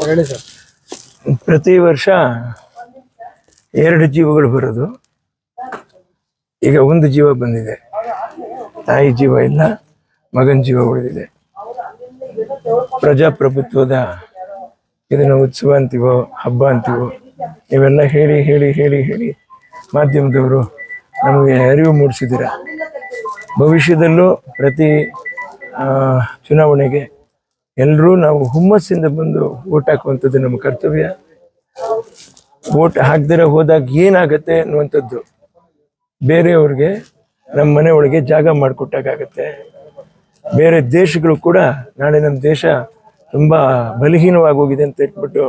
ಹೇಳಿ ಸರ್. ಪ್ರತಿ ವರ್ಷ 2 ಜೀವಗಳು ಬರೋದು. ಈಗ ಒಂದು ಜೀವ ಬಂದಿದೆ, ತಾಯಿ ಜೀವ ಇಲ್ಲ, ಮಗನ ಜೀವ ಉಳಿದಿದೆ. ಪ್ರಜಾಪ್ರಭುತ್ವದ ಇದನ್ನು ಉತ್ಸವ ಅಂತೀವೋ ಹಬ್ಬ ಅಂತೀವೋ ಇವೆಲ್ಲ ಹೇಳಿ ಹೇಳಿ ಹೇಳಿ ಹೇಳಿ ಮಾಧ್ಯಮದವರು ನಮಗೆ ಅರಿವು ಮೂಡಿಸಿದ್ದೀರ. ಭವಿಷ್ಯದಲ್ಲೂ ಪ್ರತಿ ಚುನಾವಣೆಗೆ ಎಲ್ಲರೂ ನಾವು ಹುಮ್ಮಸ್ಸಿಂದ ಬಂದು ಓಟ್ ಹಾಕುವಂಥದ್ದು ನಮ್ಮ ಕರ್ತವ್ಯ. ಓಟ್ ಹಾಕ್ದಿರ ಹೋದಾಗ ಏನಾಗತ್ತೆ ಅನ್ನುವಂಥದ್ದು ಬೇರೆಯವ್ರಿಗೆ ನಮ್ಮ ಮನೆ ಒಳಗೆ ಜಾಗ ಮಾಡಿಕೊಟ್ಟಾಗತ್ತೆ. ಬೇರೆ ದೇಶಗಳು ಕೂಡ ನಾಳೆ ನಮ್ಮ ದೇಶ ತುಂಬ ಬಲಹೀನವಾಗಿ ಹೋಗಿದೆ ಅಂತ ಇಟ್ಬಿಟ್ಟು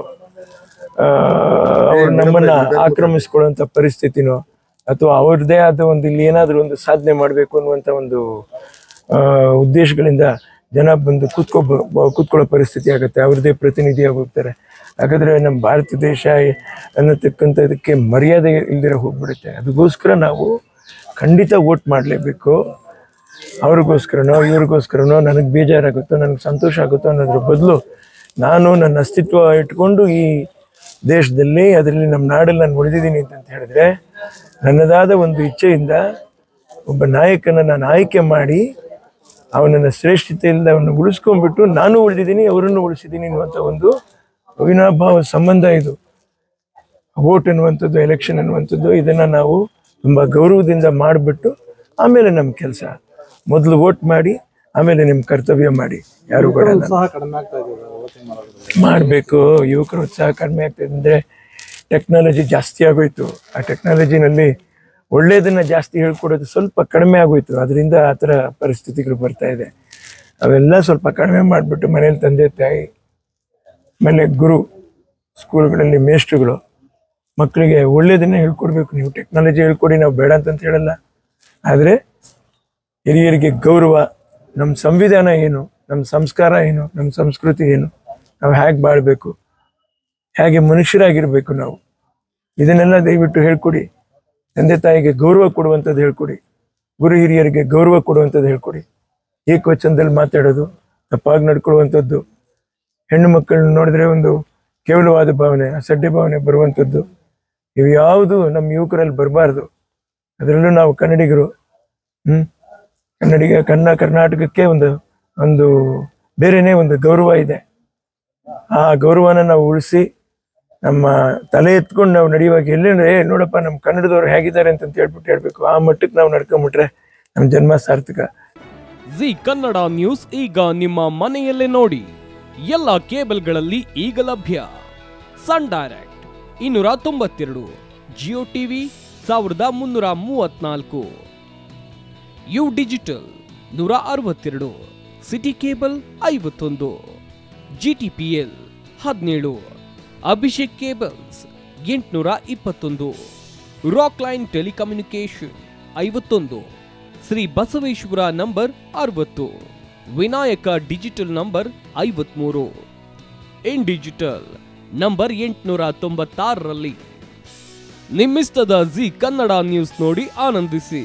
ಅವ್ರು ನಮ್ಮನ್ನು ಆಕ್ರಮಿಸ್ಕೊಳ್ಳುವಂಥ ಪರಿಸ್ಥಿತಿನೋ ಅಥವಾ ಅವ್ರದ್ದೇ ಆದ ಒಂದು ಇಲ್ಲಿ ಏನಾದರೂ ಒಂದು ಸಾಧನೆ ಮಾಡಬೇಕು ಅನ್ನುವಂಥ ಒಂದು ಉದ್ದೇಶಗಳಿಂದ ಜನ ಬಂದು ಕೂತ್ಕೊಳ್ಳೋ ಪರಿಸ್ಥಿತಿ ಆಗುತ್ತೆ. ಅವ್ರದ್ದೇ ಪ್ರತಿನಿಧಿಯಾಗಿ ಹೋಗ್ತಾರೆ. ಹಾಗಾದರೆ ನಮ್ಮ ಭಾರತ ದೇಶ ಅನ್ನತಕ್ಕಂಥ ಇದಕ್ಕೆ ಮರ್ಯಾದೆ ಇಲ್ದಿರ ಹೋಗ್ಬಿಡುತ್ತೆ. ಅದಕ್ಕೋಸ್ಕರ ನಾವು ಖಂಡಿತ ವೋಟ್ ಮಾಡಲೇಬೇಕು. ಅವ್ರಿಗೋಸ್ಕರನೋ ಇವ್ರಿಗೋಸ್ಕರನೋ ನನಗೆ ಬೇಜಾರಾಗುತ್ತೋ ನನಗೆ ಸಂತೋಷ ಆಗುತ್ತೋ ಅನ್ನೋದ್ರ ಬದಲು ನಾನು ನನ್ನ ಅಸ್ತಿತ್ವ ಇಟ್ಕೊಂಡು ಈ ದೇಶದಲ್ಲಿ ಅದರಲ್ಲಿ ನಮ್ಮ ನಾಡಲ್ಲಿ ನಾನು ಉಳಿದಿದ್ದೀನಿ ಅಂತ ಹೇಳಿದ್ರೆ ನನ್ನದಾದ ಒಂದು ಇಚ್ಛೆಯಿಂದ ಒಬ್ಬ ನಾಯಕನ ನಾನು ಆಯ್ಕೆ ಮಾಡಿ ಅವನನ್ನು ಶ್ರೇಷ್ಠತೆಯಿಂದ ಅವನ್ನ ಉಳಿಸ್ಕೊಂಡ್ಬಿಟ್ಟು ನಾನು ಉಳಿದಿದ್ದೀನಿ, ಅವರನ್ನು ಉಳಿಸಿದ್ದೀನಿ ಅನ್ನುವಂಥ ಒಂದು ಅವಿನಾಭಾವ ಸಂಬಂಧ ಇದು. ವೋಟ್ ಅನ್ನುವಂಥದ್ದು, ಎಲೆಕ್ಷನ್ ಅನ್ನುವಂಥದ್ದು, ಇದನ್ನು ನಾವು ತುಂಬ ಗೌರವದಿಂದ ಮಾಡಿಬಿಟ್ಟು ಆಮೇಲೆ ನಮ್ಮ ಕೆಲಸ. ಮೊದಲು ವೋಟ್ ಮಾಡಿ ಆಮೇಲೆ ನಿಮ್ಮ ಕರ್ತವ್ಯ ಮಾಡಿ. ಯಾರು ಬಿಡಲ್ಲ. ಮಾಡಬೇಕು. ಯುವಕರ ಉತ್ಸಾಹ ಕಡಿಮೆ ಆಗ್ತದೆ ಅಂದರೆ ಟೆಕ್ನಾಲಜಿ ಜಾಸ್ತಿ ಆಗೋಯ್ತು. ಆ ಟೆಕ್ನಾಲಜಿನಲ್ಲಿ ಒಳ್ಳೆಯದನ್ನು ಜಾಸ್ತಿ ಹೇಳ್ಕೊಡೋದು ಸ್ವಲ್ಪ ಕಡಿಮೆ ಆಗೋಯ್ತು. ಅದರಿಂದ ಆ ಥರ ಪರಿಸ್ಥಿತಿಗಳು ಬರ್ತಾ ಇದೆ. ಅವೆಲ್ಲ ಸ್ವಲ್ಪ ಕಡಿಮೆ ಮಾಡಿಬಿಟ್ಟು ಮನೇಲಿ ತಂದೆ ತಾಯಿ, ಆಮೇಲೆ ಗುರು, ಸ್ಕೂಲ್ಗಳಲ್ಲಿ ಮೇಷ್ಟ್ರುಗಳು ಮಕ್ಕಳಿಗೆ ಒಳ್ಳೆಯದನ್ನೇ ಹೇಳ್ಕೊಡ್ಬೇಕು. ನೀವು ಟೆಕ್ನಾಲಜಿ ಹೇಳ್ಕೊಡಿ, ನಾವು ಬೇಡ ಅಂತ ಹೇಳಲ್ಲ. ಆದರೆ ಹಿರಿಯರಿಗೆ ಗೌರವ, ನಮ್ಮ ಸಂವಿಧಾನ ಏನು, ನಮ್ಮ ಸಂಸ್ಕಾರ ಏನು, ನಮ್ಮ ಸಂಸ್ಕೃತಿ ಏನು, ನಾವು ಹೇಗೆ ಬಾಳಬೇಕು, ಹೇಗೆ ಮನುಷ್ಯರಾಗಿರಬೇಕು ನಾವು, ಇದನ್ನೆಲ್ಲ ದಯವಿಟ್ಟು ಹೇಳ್ಕೊಡಿ. ತಂದೆ ತಾಯಿಗೆ ಗೌರವ ಕೊಡುವಂಥದ್ದು ಹೇಳ್ಕೊಡಿ. ಗುರು ಹಿರಿಯರಿಗೆ ಗೌರವ ಕೊಡುವಂಥದ್ದು ಹೇಳ್ಕೊಡಿ. ಏಕವಚನದಲ್ಲಿ ಮಾತಾಡೋದು, ತಪ್ಪಾಗಿ ನಡ್ಕೊಳ್ಳುವಂಥದ್ದು, ಹೆಣ್ಣು ಮಕ್ಕಳನ್ನ ನೋಡಿದ್ರೆ ಒಂದು ಕೇವಲವಾದ ಭಾವನೆ, ಅಸಡ್ಡೆ ಭಾವನೆ ಬರುವಂಥದ್ದು, ಇವು ಯಾವುದು ನಮ್ಮ ಯುವಕರಲ್ಲಿ ಬರಬಾರ್ದು. ಅದರಲ್ಲೂ ನಾವು ಕನ್ನಡಿಗರು, ಕರ್ನಾಟಕಕ್ಕೆ ಒಂದು ಬೇರೆಯೇ ಒಂದು ಗೌರವ ಇದೆ. ಆ ಗೌರವನ ನಾವು ಉಳಿಸಿ ನಮ್ಮ ತಲೆ ಎತ್ಕೊಂಡು ನಾವು ನಡೆಯುವಾಗ ಎಲ್ಲೇ ನೋಡಪ್ಪ ನಮ್ಮ ಕನ್ನಡದವ್ರು ಹೇಗಿದ್ದಾರೆ ಅಂತ ಹೇಳ್ಬೇಕು. ಆ ಮಟ್ಟಕ್ಕೆ ನಾವು ನಡ್ಕೊಂಬಿಟ್ರೆ ನಮ್ಮ ಜನ್ಮ ಸಾರ್ಥಕ. ಜಿ ಕನ್ನಡ ನ್ಯೂಸ್ ಈಗ ನಿಮ್ಮ ಮನೆಯಲ್ಲೇ ನೋಡಿ. ಎಲ್ಲ ಕೇಬಲ್ಗಳಲ್ಲಿ ಈಗ ಲಭ್ಯ. Sun Direct 292, Jio TV 1334, U digital 162, City Cable 51, GTPL 17, Abhishek cables 821, Rock Line telecommunication 51, Shri Basaveshwara number 60, Vinayaka digital number 53, in digital number 896ರಲ್ಲಿ. ನಿಮ್ಮಿಸ್ತದ ಜಿ ಕನ್ನಡ ನ್ಯೂಸ್ ನೋಡಿ ಆನಂದಿಸಿ.